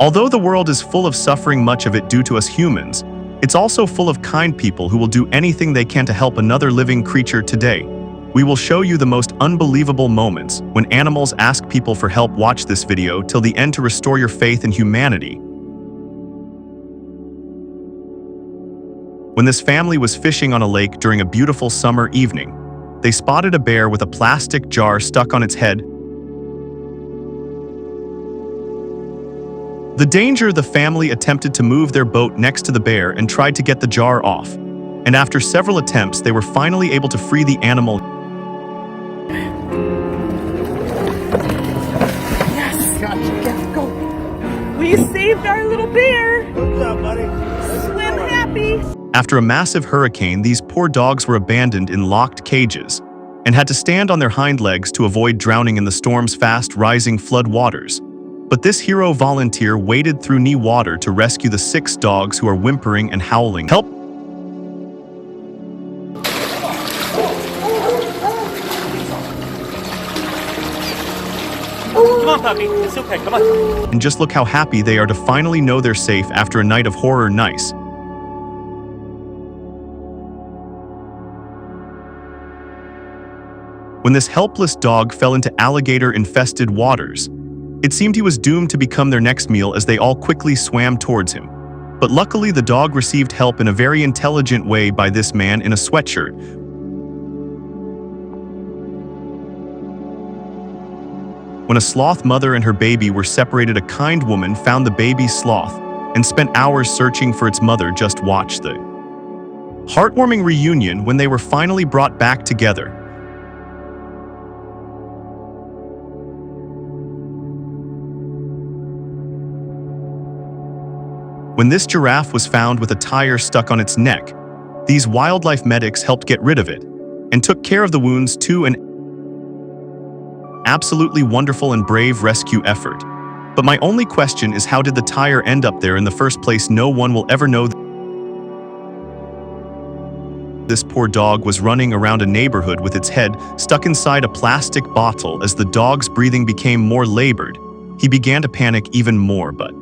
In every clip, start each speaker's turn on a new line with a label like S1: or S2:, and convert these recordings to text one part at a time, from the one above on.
S1: Although the world is full of suffering, much of it due to us humans, it's also full of kind people who will do anything they can to help another living creature. Today, we will show you the most unbelievable moments when animals ask people for help. Watch this video till the end to restore your faith in humanity. When this family was fishing on a lake during a beautiful summer evening, they spotted a bear with a plastic jar stuck on its head. The danger, the family attempted to move their boat next to the bear and tried to get the jar off. And after several attempts, they were finally able to free the animal.
S2: Yes! Gotcha. Let's go. We saved our little bear.
S3: Good job, buddy.
S2: Swim happy.
S1: After a massive hurricane, these poor dogs were abandoned in locked cages and had to stand on their hind legs to avoid drowning in the storm's fast-rising flood waters. But this hero volunteer waded through knee water to rescue the 6 dogs who are whimpering and howling. Help!
S3: Come on, puppy. It's okay. Come on.
S1: And just look how happy they are to finally know they're safe after a night of horror. Nice. When this helpless dog fell into alligator-infested waters, it seemed he was doomed to become their next meal as they all quickly swam towards him. But luckily, the dog received help in a very intelligent way by this man in a sweatshirt. When a sloth mother and her baby were separated, a kind woman found the baby sloth and spent hours searching for its mother. Just watch the heartwarming reunion when they were finally brought back together. When this giraffe was found with a tire stuck on its neck, these wildlife medics helped get rid of it and took care of the wounds too. An absolutely wonderful and brave rescue effort. But my only question is, how did the tire end up there in the first place? No one will ever know. This poor dog was running around a neighborhood with its head stuck inside a plastic bottle. As the dog's breathing became more labored, he began to panic even more, but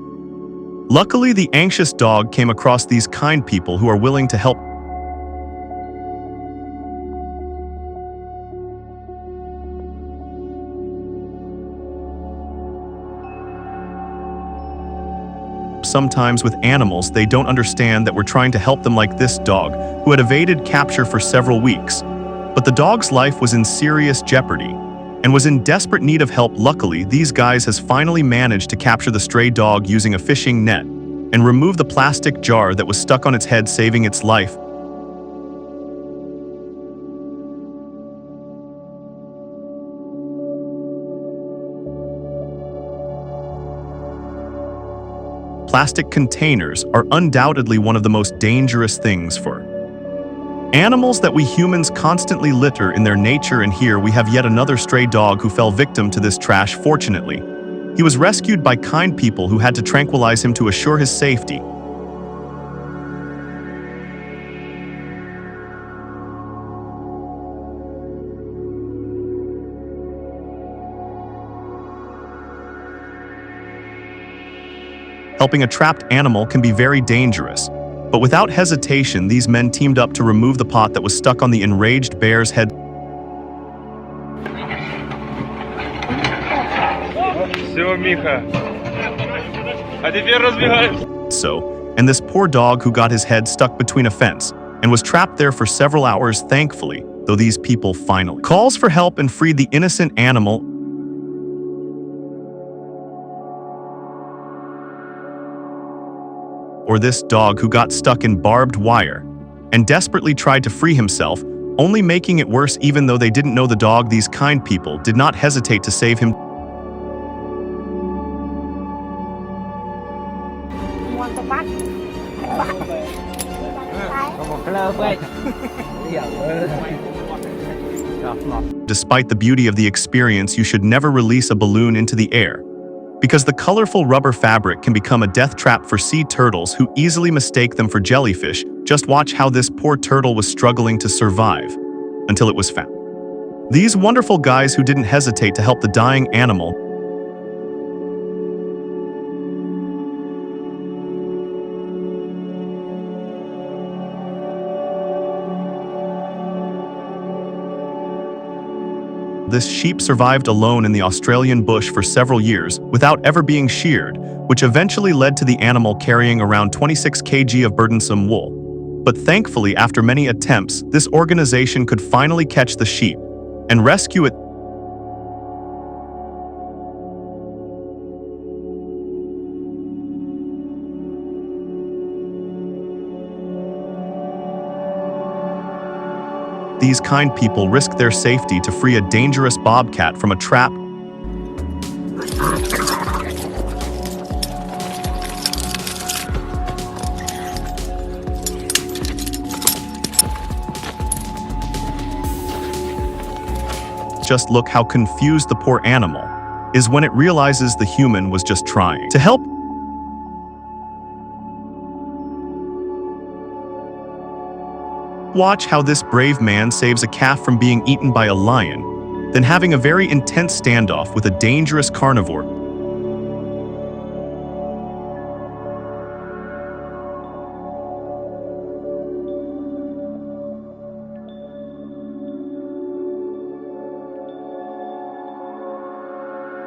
S1: luckily, the anxious dog came across these kind people who are willing to help. Sometimes with animals, they don't understand that we're trying to help them, like this dog, who had evaded capture for several weeks. But the dog's life was in serious jeopardy and was in desperate need of help. Luckily, these guys has finally managed to capture the stray dog using a fishing net and remove the plastic jar that was stuck on its head, saving its life. Plastic containers are undoubtedly one of the most dangerous things for animals that we humans constantly litter in their nature, and here we have yet another stray dog who fell victim to this trash. Fortunately, he was rescued by kind people who had to tranquilize him to assure his safety. Helping a trapped animal can be very dangerous, but without hesitation, these men teamed up to remove the pot that was stuck on the enraged bear's head. And this poor dog who got his head stuck between a fence and was trapped there for several hours. Thankfully, though, these people finally calls for help and freed the innocent animal. Or this dog who got stuck in barbed wire and desperately tried to free himself, only making it worse. Even though they didn't know the dog, these kind people did not hesitate to save him. Despite the beauty of the experience, you should never release a balloon into the air, because the colorful rubber fabric can become a death trap for sea turtles who easily mistake them for jellyfish. Just watch how this poor turtle was struggling to survive until it was found. These wonderful guys who didn't hesitate to help the dying animal. this sheep survived alone in the Australian bush for several years without ever being sheared, which eventually led to the animal carrying around 26 kg of burdensome wool. But thankfully, after many attempts, this organization could finally catch the sheep and rescue it. These kind people risk their safety to free a dangerous bobcat from a trap. Just look how confused the poor animal is when it realizes the human was just trying to help. Watch how this brave man saves a calf from being eaten by a lion, then having a very intense standoff with a dangerous carnivore.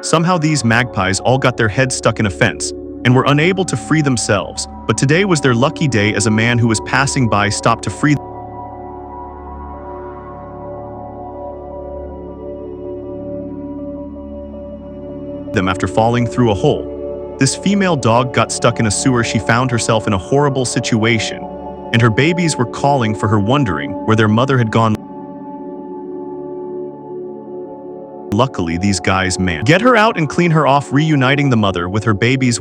S1: Somehow these magpies all got their heads stuck in a fence and were unable to free themselves, but today was their lucky day as a man who was passing by stopped to free them after falling through a hole. This female dog got stuck in a sewer. She found herself in a horrible situation, and her babies were calling for her, wondering where their mother had gone. Luckily, these guys managed to get her out and clean her off, reuniting the mother with her babies.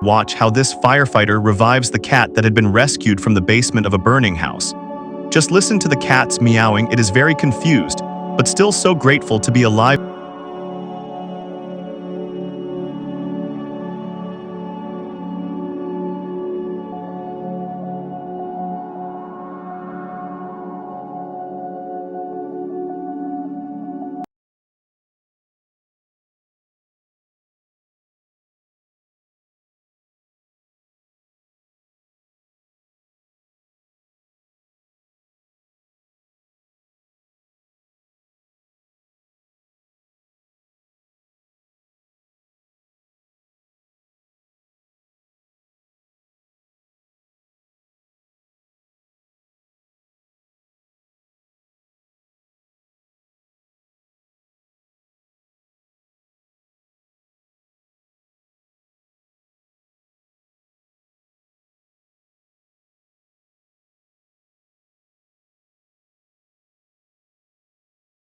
S1: Watch how this firefighter revives the cat that had been rescued from the basement of a burning house. Just listen to the cat's meowing. It is very confused, but still so grateful to be alive.